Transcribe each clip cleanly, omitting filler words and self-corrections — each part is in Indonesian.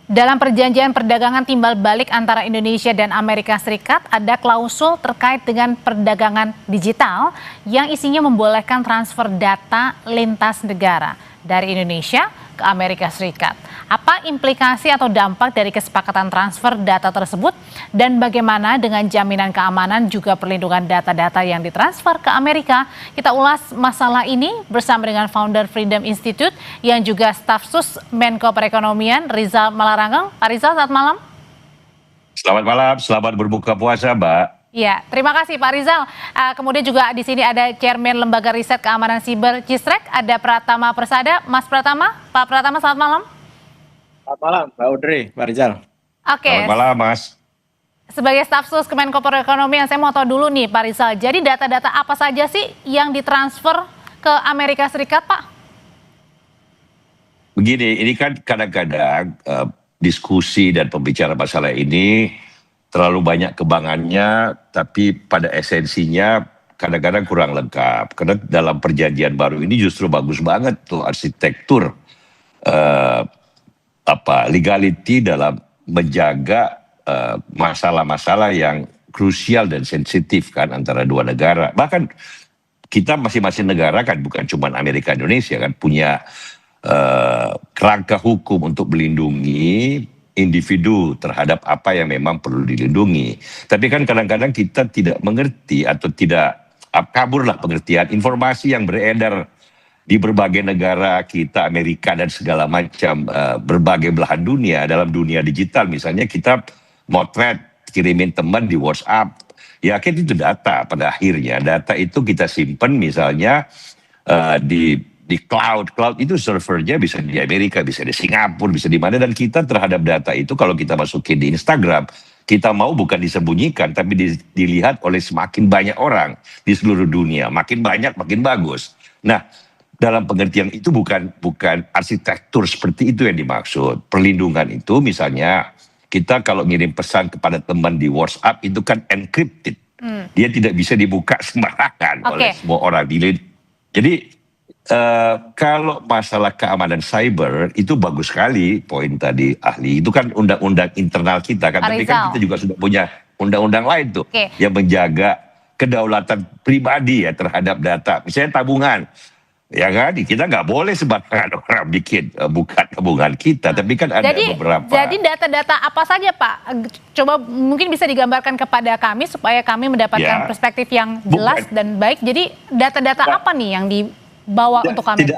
Dalam perjanjian perdagangan timbal balik antara Indonesia dan Amerika Serikat, ada klausul terkait dengan perdagangan digital yang isinya membolehkan transfer data lintas negara dari Indonesia ke Amerika Serikat. Apa implikasi atau dampak dari kesepakatan transfer data tersebut dan bagaimana dengan jaminan keamanan juga perlindungan data-data yang ditransfer ke Amerika? Kita ulas masalah ini bersama dengan founder Freedom Institute yang juga staf sus Menko Perekonomian Rizal Malarangeng. Pak Rizal, selamat malam. Selamat malam, selamat berbuka puasa, Mbak. Ya, terima kasih Pak Rizal. Kemudian juga di sini ada Chairman Lembaga Riset Keamanan Siber Cisrek, ada Pratama Persada. Mas Pratama, Pak Pratama, selamat malam. Selamat malam, Mbak Audrey, Pak Rizal. Oke. Selamat malam, Mas. Sebagai staf sus Kemenko Perekonomian, saya mau tahu dulu nih Pak Rizal. Jadi data-data apa saja sih yang ditransfer ke Amerika Serikat, Pak? Begini, ini kan kadang-kadang diskusi dan pembicara masalah ini terlalu banyak kebangannya, tapi pada esensinya kadang-kadang kurang lengkap. Karena dalam perjanjian baru ini justru bagus banget tuh arsitektur legality dalam menjaga masalah-masalah yang krusial dan sensitif kan antara dua negara. Bahkan kita masing-masing negara kan bukan cuma Amerika Indonesia kan punya kerangka hukum untuk melindungi individu terhadap apa yang memang perlu dilindungi. Tapi kan kadang-kadang kita tidak mengerti atau tidak kaburlah pengertian informasi yang beredar di berbagai negara kita, Amerika dan segala macam berbagai belahan dunia. Dalam dunia digital misalnya kita motret, kirimin teman di WhatsApp, ya kan itu data pada akhirnya. Data itu kita simpan misalnya di cloud itu servernya bisa di Amerika, bisa di Singapura, bisa di mana, dan kita terhadap data itu kalau kita masukin di Instagram, kita mau bukan disembunyikan tapi dilihat oleh semakin banyak orang di seluruh dunia, makin banyak makin bagus. Nah, dalam pengertian itu bukan arsitektur seperti itu yang dimaksud. Perlindungan itu misalnya kita kalau ngirim pesan kepada teman di WhatsApp itu kan encrypted. Dia tidak bisa dibuka sembarangan oleh semua orang. Jadi kalau masalah keamanan cyber itu bagus sekali poin tadi ahli. Itu kan undang-undang internal kita kan. Tapi kan kita juga sudah punya undang-undang lain tuh yang menjaga kedaulatan pribadi ya terhadap data. Misalnya tabungan. Ya kan, kita nggak boleh sembarangan orang bikin buka tabungan kita, tapi kan ada beberapa. Jadi data-data apa saja Pak? Coba mungkin bisa digambarkan kepada kami supaya kami mendapatkan perspektif yang jelas dan baik. Jadi data-data apa nih yang dibawa untuk kami?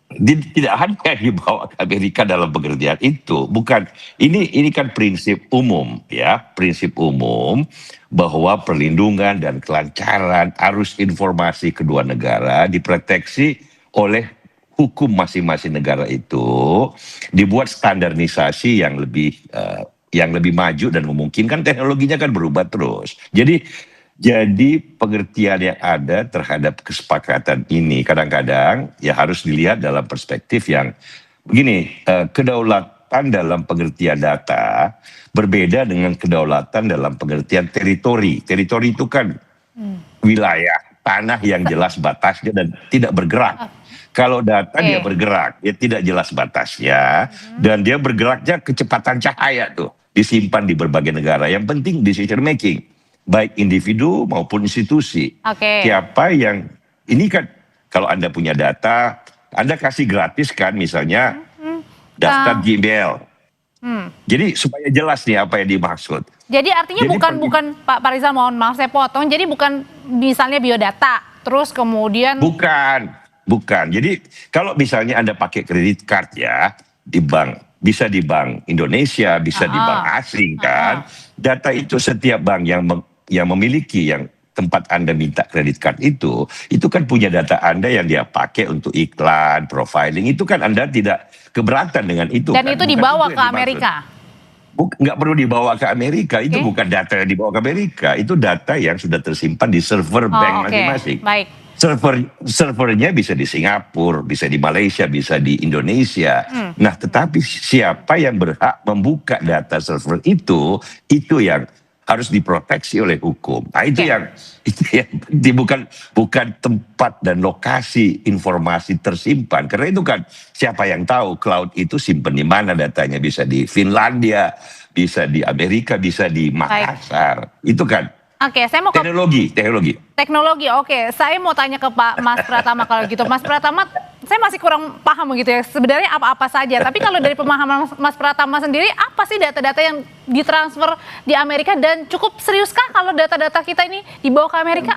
Tidak hanya dibawa ke Amerika dalam pengertian itu, bukan. Ini kan prinsip umum ya, prinsip umum bahwa perlindungan dan kelancaran arus informasi kedua negara diproteksi oleh hukum masing-masing negara itu, dibuat standarisasi yang lebih maju dan memungkinkan teknologinya kan berubah terus. Jadi pengertian yang ada terhadap kesepakatan ini kadang-kadang ya harus dilihat dalam perspektif yang begini, kedaulatan dalam pengertian data berbeda dengan kedaulatan dalam pengertian teritori. Teritori itu kan wilayah, tanah yang jelas batasnya dan tidak bergerak. Kalau data dia bergerak, dia tidak jelas batasnya dan dia bergeraknya kecepatan cahaya tuh, disimpan di berbagai negara. Yang penting decision making. Baik individu maupun institusi. Siapa yang, ini kan kalau Anda punya data, Anda kasih gratis kan misalnya daftar Gmail. Jadi supaya jelas nih apa yang dimaksud. Jadi artinya bukan Pak Rizal, mohon maaf saya potong, jadi bukan misalnya biodata, terus kemudian. Bukan. Jadi kalau misalnya Anda pakai kredit card ya, di bank, bisa di bank Indonesia, bisa di bank asing kan. Data itu setiap bank yang memiliki yang tempat Anda minta kredit card itu kan punya data Anda yang dia pakai untuk iklan, profiling, itu kan Anda tidak keberatan dengan itu. Dan kan? itu dibawa ke Amerika? Nggak perlu dibawa ke Amerika, itu bukan data yang dibawa ke Amerika, itu data yang sudah tersimpan di server bank masing-masing. Baik. Servernya bisa di Singapura, bisa di Malaysia, bisa di Indonesia. Nah, tetapi siapa yang berhak membuka data server itu yang harus diproteksi oleh hukum. Nah, itu Oke. yang penting, bukan tempat dan lokasi informasi tersimpan. Karena itu kan siapa yang tahu cloud itu simpan di mana datanya, bisa di Finlandia, bisa di Amerika, bisa di Makassar. Itu kan Oke, saya mau ke teknologi. teknologi. Oke, saya mau tanya ke Pak Mas Pratama kalau gitu. Mas Pratama, saya masih kurang paham gitu ya. Sebenarnya apa-apa saja. Tapi kalau dari pemahaman Mas Pratama sendiri, apa sih data-data yang ditransfer di Amerika dan cukup seriuskah kalau data-data kita ini dibawa ke Amerika?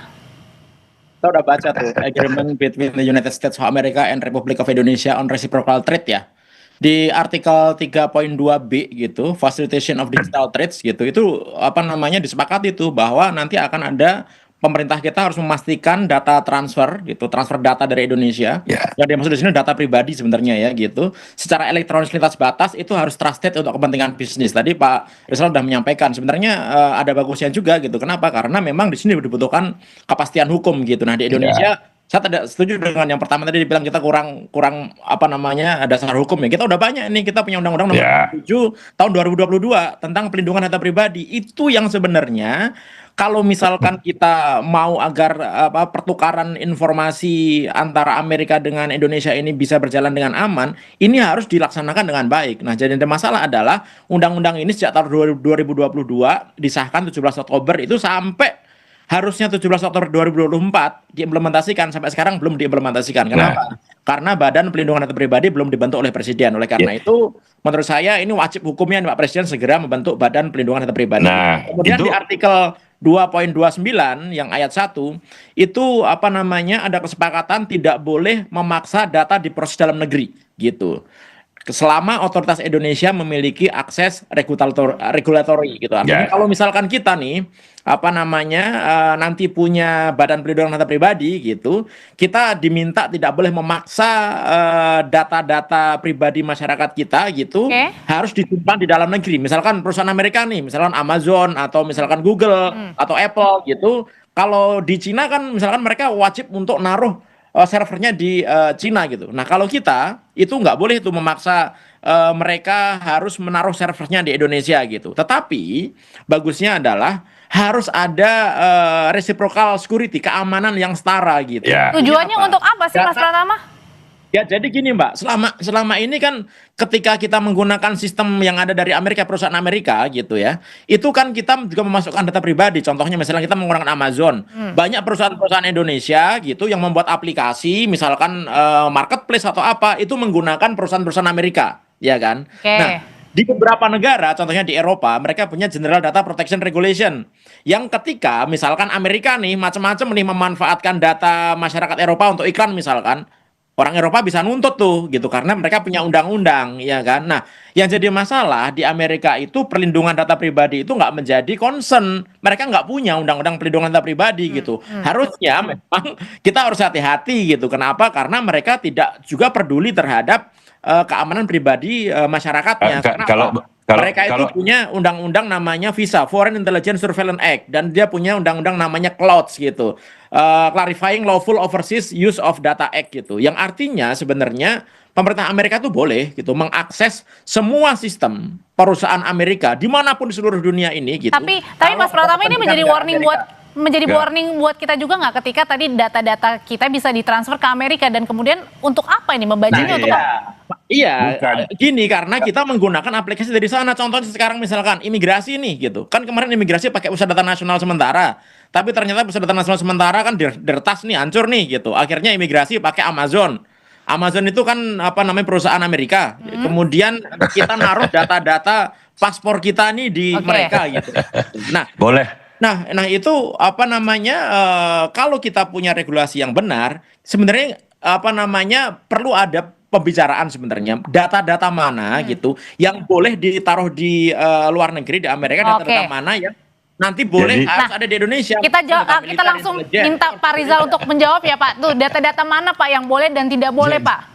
Kita udah baca tuh agreement between the United States of America and Republic of Indonesia on reciprocal trade ya. Di artikel 3.2b gitu, facilitation of digital trades gitu, itu apa namanya disepakati tuh bahwa nanti akan ada pemerintah kita harus memastikan data transfer gitu, transfer data dari Indonesia. Ya. Yang dimaksud di sini data pribadi sebenarnya ya gitu. Secara elektronik lintas batas itu harus trusted untuk kepentingan bisnis. Tadi Pak Rizal sudah menyampaikan sebenarnya ada bagusnya juga gitu. Kenapa? Karena memang di sini dibutuhkan kepastian hukum gitu. Nah, di Indonesia saya tidak setuju dengan yang pertama tadi dibilang kita kurang apa namanya dasar hukum ya. Kita udah banyak nih, kita punya undang-undang nomor 7 tahun 2022 tentang pelindungan data pribadi. Itu yang sebenarnya kalau misalkan kita mau agar pertukaran informasi antara Amerika dengan Indonesia ini bisa berjalan dengan aman, ini harus dilaksanakan dengan baik. Nah, jadi ada masalah adalah undang-undang ini sejak tahun 2022 disahkan 17 Oktober itu sampai harusnya 17 Oktober 2024 diimplementasikan, sampai sekarang belum diimplementasikan. Kenapa? Karena Badan Pelindungan Data Pribadi belum dibentuk oleh Presiden. Oleh karena itu, menurut saya ini wajib hukumnya Pak Presiden segera membentuk Badan Pelindungan Data Pribadi. Kemudian di artikel 2.29 yang ayat 1 itu apa namanya ada kesepakatan tidak boleh memaksa data diproses dalam negeri gitu. Selama otoritas Indonesia memiliki akses regulatory gitu. Artinya kalau misalkan kita nih apa namanya nanti punya Badan Pelindungan Data Pribadi gitu, kita diminta tidak boleh memaksa data-data pribadi masyarakat kita gitu harus disimpan di dalam negeri. Misalkan perusahaan Amerika nih, misalkan Amazon atau misalkan Google atau Apple gitu. Kalau di Cina kan misalkan mereka wajib untuk naruh servernya di Cina gitu. Nah, kalau kita itu nggak boleh tuh memaksa mereka harus menaruh servernya di Indonesia gitu. Tetapi bagusnya adalah harus ada reciprocal security, keamanan yang setara gitu. Tujuannya untuk apa sih Mas Pratama? Ya, jadi gini Mbak, selama ini kan ketika kita menggunakan sistem yang ada dari Amerika, perusahaan Amerika gitu ya, itu kan kita juga memasukkan data pribadi. Contohnya misalnya kita menggunakan Amazon, banyak perusahaan-perusahaan Indonesia gitu yang membuat aplikasi, misalkan marketplace atau apa, itu menggunakan perusahaan-perusahaan Amerika, ya kan? Nah, di beberapa negara, contohnya di Eropa, mereka punya General Data Protection Regulation, yang ketika misalkan Amerika nih macam-macam nih memanfaatkan data masyarakat Eropa untuk iklan misalkan, orang Eropa bisa nuntut tuh gitu karena mereka punya undang-undang, ya kan. Nah, yang jadi masalah di Amerika itu perlindungan data pribadi itu nggak menjadi concern. Mereka nggak punya undang-undang perlindungan data pribadi gitu. Harusnya memang kita harus hati-hati gitu. Kenapa? Karena mereka tidak juga peduli terhadap keamanan pribadi masyarakatnya. Kenapa? Mereka itu punya undang-undang namanya VISA, Foreign Intelligence Surveillance Act, dan dia punya undang-undang namanya CLOUDS gitu, Clarifying Lawful Overseas Use of Data Act gitu, yang artinya sebenarnya pemerintah Amerika itu boleh gitu mengakses semua sistem perusahaan Amerika dimanapun di seluruh dunia ini gitu. Tapi Mas Pratama, ini menjadi warning buat kita juga nggak ketika tadi data-data kita bisa ditransfer ke Amerika, dan kemudian untuk apa ini membajanya untuk apa? Iya, gini, karena kita menggunakan aplikasi dari sana. Contohnya sekarang misalkan imigrasi nih gitu. Kan kemarin imigrasi pakai pusat data nasional sementara. Tapi ternyata pusat data nasional sementara kan dirtas nih, hancur nih gitu. Akhirnya imigrasi pakai Amazon. Amazon itu kan apa namanya perusahaan Amerika. Kemudian kita naruh data-data paspor kita nih di mereka gitu. Nah, boleh. Nah itu apa namanya kalau kita punya regulasi yang benar, sebenarnya apa namanya perlu ada pembicaraan sebenarnya data-data mana gitu yang boleh ditaruh di luar negeri di Amerika, data-data mana yang nanti boleh harus ada di Indonesia. Kita langsung minta Pak Rizal untuk menjawab ya Pak. Tuh data-data mana Pak yang boleh dan tidak boleh Pak?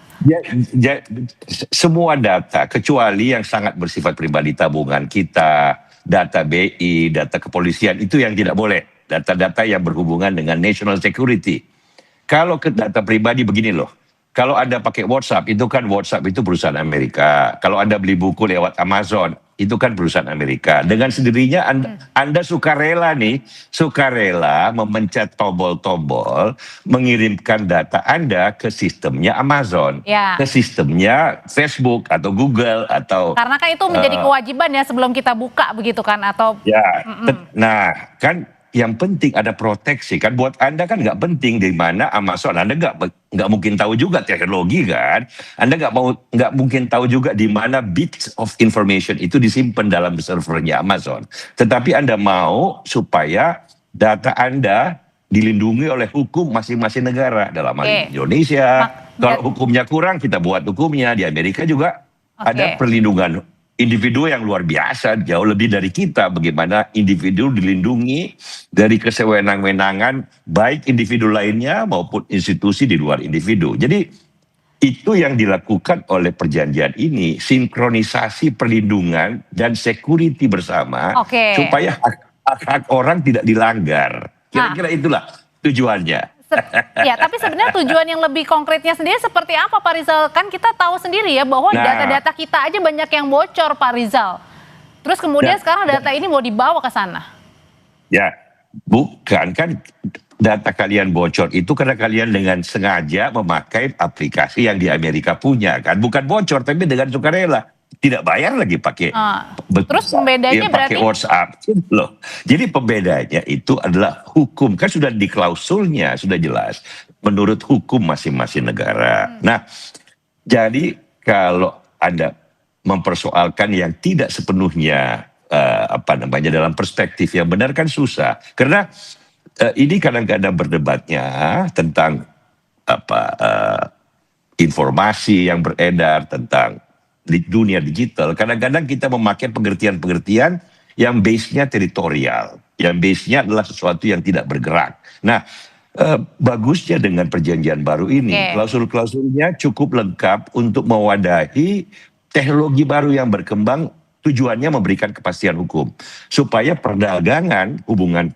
Semua data kecuali yang sangat bersifat pribadi, tabungan kita, data BI, data kepolisian, itu yang tidak boleh. Data-data yang berhubungan dengan national security. Kalau ke data pribadi begini loh. Kalau Anda pakai WhatsApp, itu kan WhatsApp itu perusahaan Amerika. Kalau Anda beli buku lewat Amazon, itu kan perusahaan Amerika. Dengan sendirinya Anda sukarela memencet tombol-tombol, mengirimkan data Anda ke sistemnya Amazon, Ya. ke sistemnya Facebook atau Google atau Karena kan itu menjadi kewajiban ya sebelum kita buka begitu kan, atau nah kan yang penting ada proteksi kan. Buat Anda kan nggak penting di mana Amazon, Anda nggak mungkin tahu juga teknologi kan. Anda nggak mungkin tahu juga di mana bits of information itu disimpan dalam servernya Amazon. Tetapi Anda mau supaya data Anda dilindungi oleh hukum masing-masing negara. Dalam hal ini Indonesia, kalau hukumnya kurang kita buat hukumnya. Di Amerika juga ada perlindungan individu yang luar biasa, jauh lebih dari kita. Bagaimana individu dilindungi dari kesewenang-wenangan baik individu lainnya maupun institusi di luar individu. Jadi itu yang dilakukan oleh perjanjian ini, sinkronisasi perlindungan dan security bersama supaya hak-hak orang tidak dilanggar. Kira-kira itulah tujuannya. Ya, tapi sebenarnya tujuan yang lebih konkretnya sendiri seperti apa, Pak Rizal? Kan kita tahu sendiri ya bahwa data-data kita aja banyak yang bocor, Pak Rizal. Terus kemudian sekarang data ini mau dibawa ke sana. Ya, bukan kan data kalian bocor itu karena kalian dengan sengaja memakai aplikasi yang di Amerika punya kan. Bukan bocor tapi dengan sukarela. Tidak bayar lagi pakai terus pembedanya berarti pakai WhatsApp loh. Jadi pembedanya itu adalah hukum, kan sudah di klausulnya sudah jelas menurut hukum masing-masing negara. Nah, jadi kalau Anda mempersoalkan yang tidak sepenuhnya dalam perspektif yang benar kan susah. Karena ini kadang-kadang berdebatnya tentang informasi yang beredar tentang di dunia digital. Kadang-kadang kita memakai pengertian-pengertian yang base-nya teritorial, yang base-nya adalah sesuatu yang tidak bergerak. Nah, bagusnya dengan perjanjian baru ini, klausul-klausulnya cukup lengkap untuk mewadahi teknologi baru yang berkembang. Tujuannya memberikan kepastian hukum supaya hubungan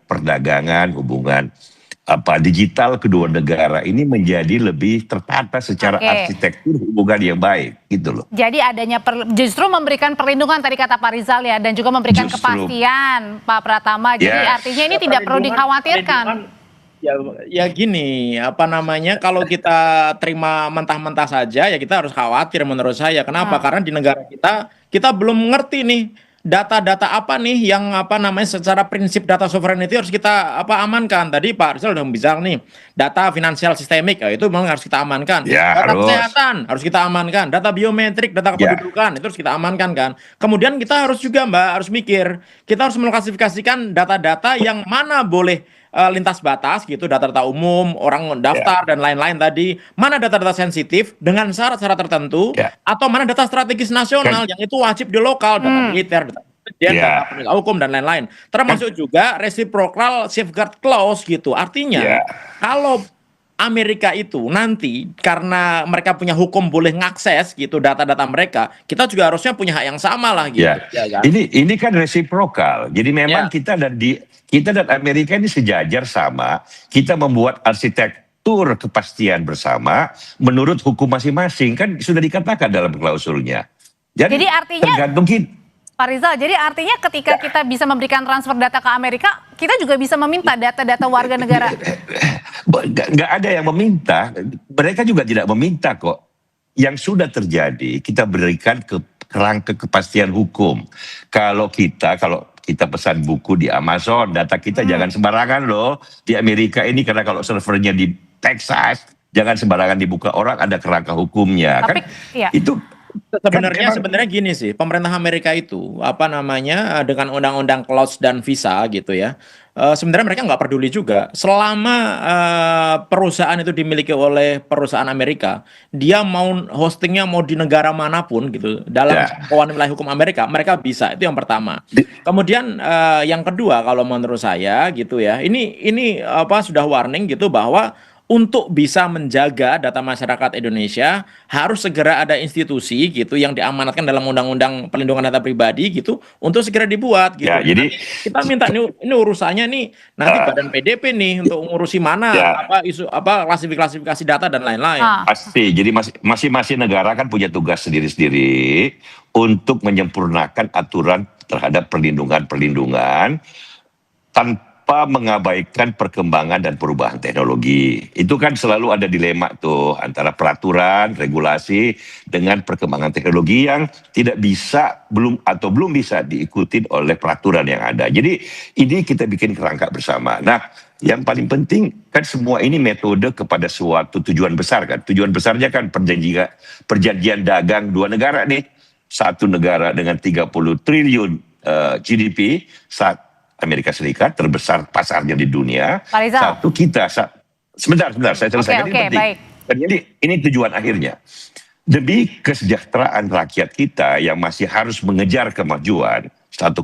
digital kedua negara ini menjadi lebih tertata secara arsitektur hubungan yang baik, gitu loh. Jadi adanya justru memberikan perlindungan tadi kata Pak Rizal ya, dan juga memberikan kepastian, Pak Pratama. Jadi artinya ini tidak perlu dikhawatirkan. Ya gini, kalau kita terima mentah-mentah saja ya kita harus khawatir menurut saya. Kenapa? Karena di negara kita belum mengerti nih data-data apa nih yang secara prinsip data sovereignty harus kita amankan. Tadi Pak Rizal udah bilang nih, data finansial sistemik itu memang harus kita amankan. Data kesehatan harus kita amankan, data biometrik, data kependudukan itu harus kita amankan kan. Kemudian kita harus juga harus mikir, kita harus mengklasifikasikan data-data yang mana boleh lintas batas gitu, data-data umum, orang daftar dan lain-lain tadi, mana data-data sensitif dengan syarat-syarat tertentu, atau mana data strategis nasional yang itu wajib di lokal, data militer, data penegak hukum dan lain-lain. Termasuk juga reciprocal safeguard clause gitu. Artinya kalau Amerika itu nanti karena mereka punya hukum boleh ngakses gitu data-data mereka, kita juga harusnya punya hak yang sama lah gitu. Kan? Ini kan reciprocal. Jadi memang kita dan Amerika ini sejajar sama. Kita membuat arsitektur kepastian bersama menurut hukum masing-masing, kan sudah dikatakan dalam klausulnya. Jadi artinya tergantung kita. Pak Rizal, jadi artinya ketika kita bisa memberikan transfer data ke Amerika, kita juga bisa meminta data-data warga negara. Nggak ada yang meminta, mereka juga tidak meminta kok. Yang sudah terjadi, kita berikan kerangka kepastian hukum. Kalau kita pesan buku di Amazon, data kita jangan sembarangan loh. Di Amerika ini, karena kalau servernya di Texas, jangan sembarangan dibuka orang, ada kerangka hukumnya. Tapi, itu sebenarnya gini sih, pemerintah Amerika itu dengan undang-undang clause dan visa gitu ya, sebenarnya mereka nggak peduli juga selama perusahaan itu dimiliki oleh perusahaan Amerika, dia mau hostingnya mau di negara manapun gitu dalam jangkauan wilayah hukum Amerika, mereka bisa. Itu yang pertama. Kemudian yang kedua, kalau menurut saya gitu ya, ini sudah warning gitu bahwa untuk bisa menjaga data masyarakat Indonesia harus segera ada institusi gitu yang diamanatkan dalam Undang-Undang Perlindungan Data Pribadi gitu untuk segera dibuat gitu. Ya, jadi Kita minta ini urusannya nih nanti Badan PDP nih untuk ngurusi mana ya, isu klasifikasi data dan lain-lain. pasti. Jadi masing-masing negara kan punya tugas sendiri-sendiri untuk menyempurnakan aturan terhadap perlindungan tanpa mengabaikan perkembangan dan perubahan teknologi. Itu kan selalu ada dilema tuh antara peraturan, regulasi dengan perkembangan teknologi yang tidak bisa belum bisa diikuti oleh peraturan yang ada. Jadi ini kita bikin kerangka bersama. Nah, yang paling penting kan semua ini metode kepada suatu tujuan besar kan. Tujuan besarnya kan perjanjian dagang dua negara nih. Satu negara dengan 30 triliun GDP, Amerika Serikat terbesar pasarnya di dunia. Pak Rizal. Satu kita, sebentar saya selesaikan. Ini penting. Baik. Jadi ini tujuan akhirnya. Demi kesejahteraan rakyat kita yang masih harus mengejar kemajuan 1,5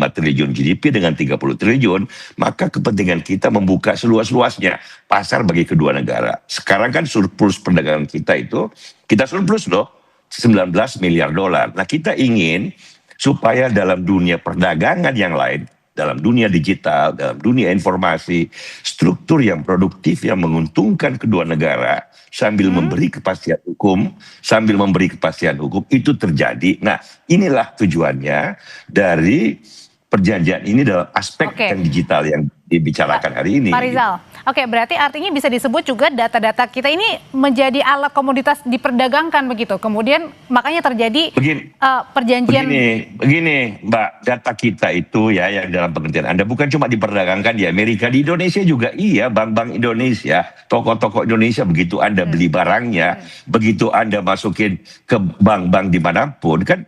triliun GDP dengan 30 triliun, maka kepentingan kita membuka seluas-luasnya pasar bagi kedua negara. Sekarang kan surplus perdagangan kita surplus loh, 19 miliar dolar. Nah, kita ingin supaya dalam dunia perdagangan yang lain, dalam dunia digital, dalam dunia informasi, struktur yang produktif yang menguntungkan kedua negara sambil memberi kepastian hukum, itu terjadi. Nah, inilah tujuannya dari perjanjian ini dalam aspek yang digital yang dibicarakan hari ini. Pak Rizal, oke, berarti artinya bisa disebut juga data-data kita ini menjadi alat komoditas diperdagangkan begitu. Kemudian makanya terjadi perjanjian. Begini, Mbak, data kita itu ya yang dalam pengertian Anda bukan cuma diperdagangkan di Amerika, di Indonesia juga iya, bank-bank Indonesia, toko-toko Indonesia begitu Anda beli barangnya, begitu Anda masukin ke bank-bank dimanapun kan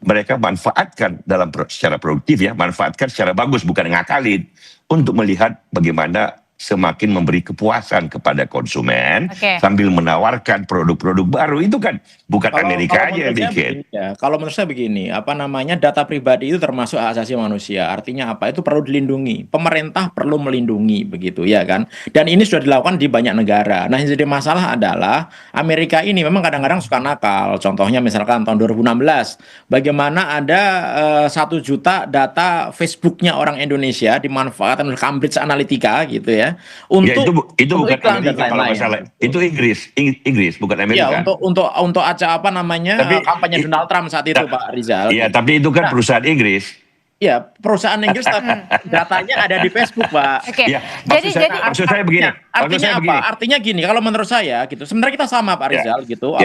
mereka manfaatkan secara produktif ya, manfaatkan secara bagus bukan ngakalin untuk melihat bagaimana semakin memberi kepuasan kepada konsumen sambil menawarkan produk-produk baru. Itu kan bukan Amerika aja yang bikin. Kalau menurut saya begini, data pribadi itu termasuk hak asasi manusia. Artinya apa? Itu perlu dilindungi. Pemerintah perlu melindungi begitu ya kan. Dan ini sudah dilakukan di banyak negara. Nah, yang jadi masalah adalah Amerika ini memang kadang-kadang suka nakal. Contohnya misalkan tahun 2016, bagaimana ada 1 juta data Facebooknya orang Indonesia dimanfaatkan oleh Cambridge Analytica gitu ya. Untuk itu bukan Amerika kalau masalah. Itu Inggris bukan Amerika. Ya, untuk kampanye Donald Trump saat itu Pak Rizal. Iya, tapi itu kan perusahaan Inggris. Ya, perusahaan Inggris tapi datanya ada di Facebook, Pak. Ya, maksud saya begini. Artinya apa? Artinya gini, kalau menurut saya gitu. Sebenarnya kita sama Pak Rizal gitu.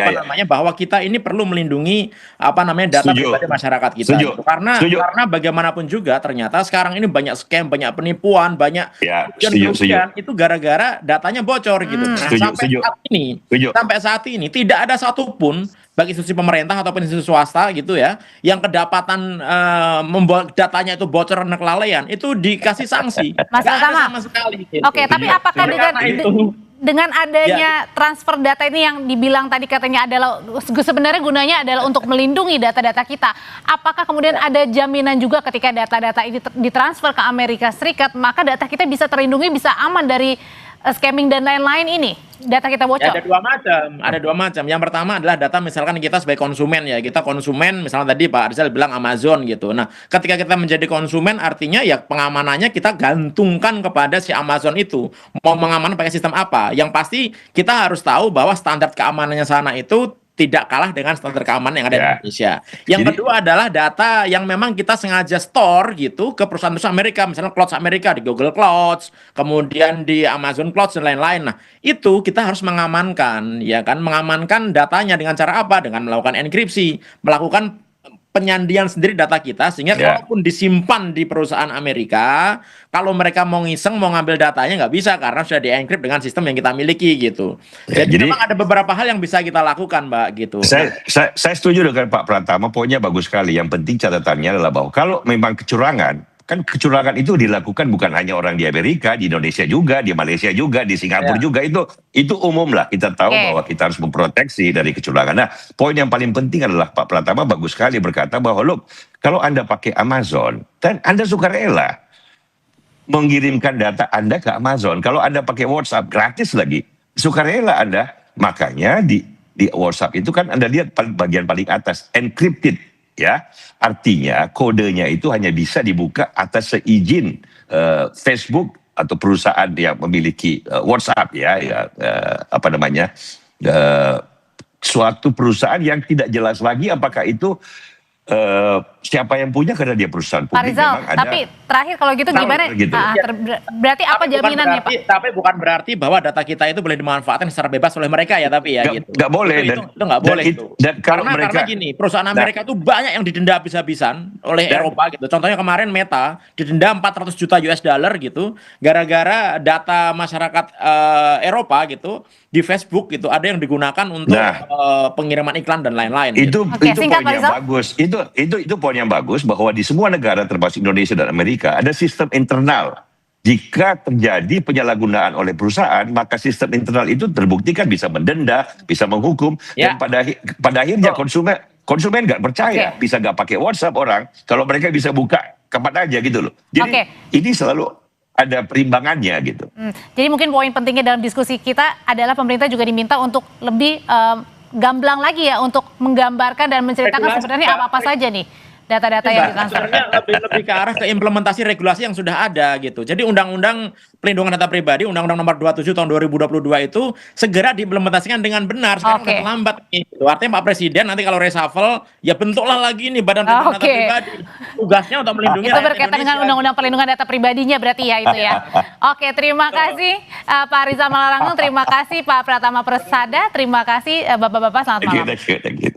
Bahwa kita ini perlu melindungi data pribadi masyarakat kita. Gitu. Karena bagaimanapun juga ternyata sekarang ini banyak scam, banyak penipuan, banyak kerugian itu gara-gara datanya bocor gitu. Nah, sampai saat ini tidak ada satupun baik institusi pemerintah ataupun institusi swasta gitu ya, yang kedapatan membuat datanya itu bocor dan kelalaian, itu dikasih sanksi. Mas Tama, sama sekali. Gitu. Oke, tapi apakah dengan adanya transfer data ini yang dibilang tadi katanya adalah sebenarnya gunanya adalah untuk melindungi data-data kita, apakah kemudian ada jaminan juga ketika data-data ini ditransfer ke Amerika Serikat, maka data kita bisa terlindungi, bisa aman dari scamming dan lain-lain ini, data kita bocor? Ya, ada dua macam. Yang pertama adalah data misalkan kita sebagai konsumen ya, kita konsumen misalnya tadi Pak Rizal bilang Amazon gitu. Nah, ketika kita menjadi konsumen artinya ya pengamanannya kita gantungkan kepada si Amazon itu. Mau mengamankan pakai sistem apa? Yang pasti kita harus tahu bahwa standar keamanannya sana itu tidak kalah dengan standar keamanan yang ada di Indonesia. Yang kedua adalah data yang memang kita sengaja store gitu ke perusahaan-perusahaan Amerika, misalnya Clouds Amerika di Google Clouds, kemudian di Amazon Clouds dan lain-lain. Nah, itu kita harus mengamankan, ya kan, mengamankan datanya dengan cara apa? Dengan melakukan enkripsi, melakukan penyandian sendiri data kita sehingga kalaupun disimpan di perusahaan Amerika, kalau mereka mau ngiseng mau ngambil datanya nggak bisa karena sudah dienkrip dengan sistem yang kita miliki gitu. Jadi memang ada beberapa hal yang bisa kita lakukan, Mbak, gitu. Saya setuju dengan Pak Pratama, poinnya bagus sekali. Yang penting catatannya adalah bahwa kalau memang kecurangan, kan kecurangan itu dilakukan bukan hanya orang di Amerika, di Indonesia juga, di Malaysia juga, di Singapura juga, itu umum lah. Kita tahu bahwa kita harus memproteksi dari kecurangan. Nah, poin yang paling penting adalah Pak Pratama bagus sekali berkata bahwa look, kalau Anda pakai Amazon dan Anda suka rela mengirimkan data Anda ke Amazon. Kalau Anda pakai WhatsApp gratis lagi, sukarela Anda. Makanya di WhatsApp itu kan Anda lihat bagian paling atas encrypted, ya. Artinya kodenya itu hanya bisa dibuka atas seizin Facebook atau perusahaan yang memiliki WhatsApp, apa namanya, suatu perusahaan yang tidak jelas lagi apakah itu siapa yang punya, karena dia perusahaan Pak publik. Rizal, Memang ada. tapi terakhir kalau gitu gimana? Gitu. Berarti apa Tapi bukan jaminannya, Pak? berarti- Tapi bukan berarti bahwa data kita itu boleh dimanfaatkan secara bebas oleh mereka ya, tapi ya gitu. Nggak boleh. Itu nggak boleh itu. Dan kalau Karena gini, perusahaan Amerika itu banyak yang didenda habis-habisan oleh Eropa gitu. Contohnya kemarin Meta didenda 400 juta US dollar gitu, gara-gara data masyarakat Eropa gitu di Facebook gitu ada yang digunakan untuk pengiriman iklan dan lain-lain. Itu singkat, poin Pak yang Rizal. bagus. Itu poin yang bagus, bahwa di semua negara termasuk Indonesia dan Amerika ada sistem internal. Jika terjadi penyalahgunaan oleh perusahaan, maka sistem internal itu terbuktikan bisa mendenda, bisa menghukum, dan pada akhirnya konsumen nggak percaya, bisa nggak pakai WhatsApp orang, kalau mereka bisa buka kapan aja gitu loh. Jadi ini selalu ada perimbangannya gitu. Jadi mungkin poin pentingnya dalam diskusi kita adalah pemerintah juga diminta untuk lebih gamblang lagi ya, untuk menggambarkan dan menceritakan sebenarnya apa-apa saja nih data-data yang ditransfer. Sebenarnya lebih ke arah ke implementasi regulasi yang sudah ada gitu. Jadi Undang-Undang Pelindungan Data Pribadi, Undang-Undang Nomor 27 Tahun 2022 itu segera diimplementasikan dengan benar. Sekarang udah terlambat nih. Gitu. Artinya Pak Presiden nanti kalau reshuffle, ya bentuklah lagi nih Badan Pelindungan Data Pribadi. Tugasnya untuk melindungi itu berkaitan dengan Undang-Undang Perlindungan Data Pribadinya berarti ya itu ya. Oke, terima kasih Pak Rizal Malarangeng, terima kasih Pak Pratama Persada, terima kasih Bapak-bapak, selamat malam. Thank you.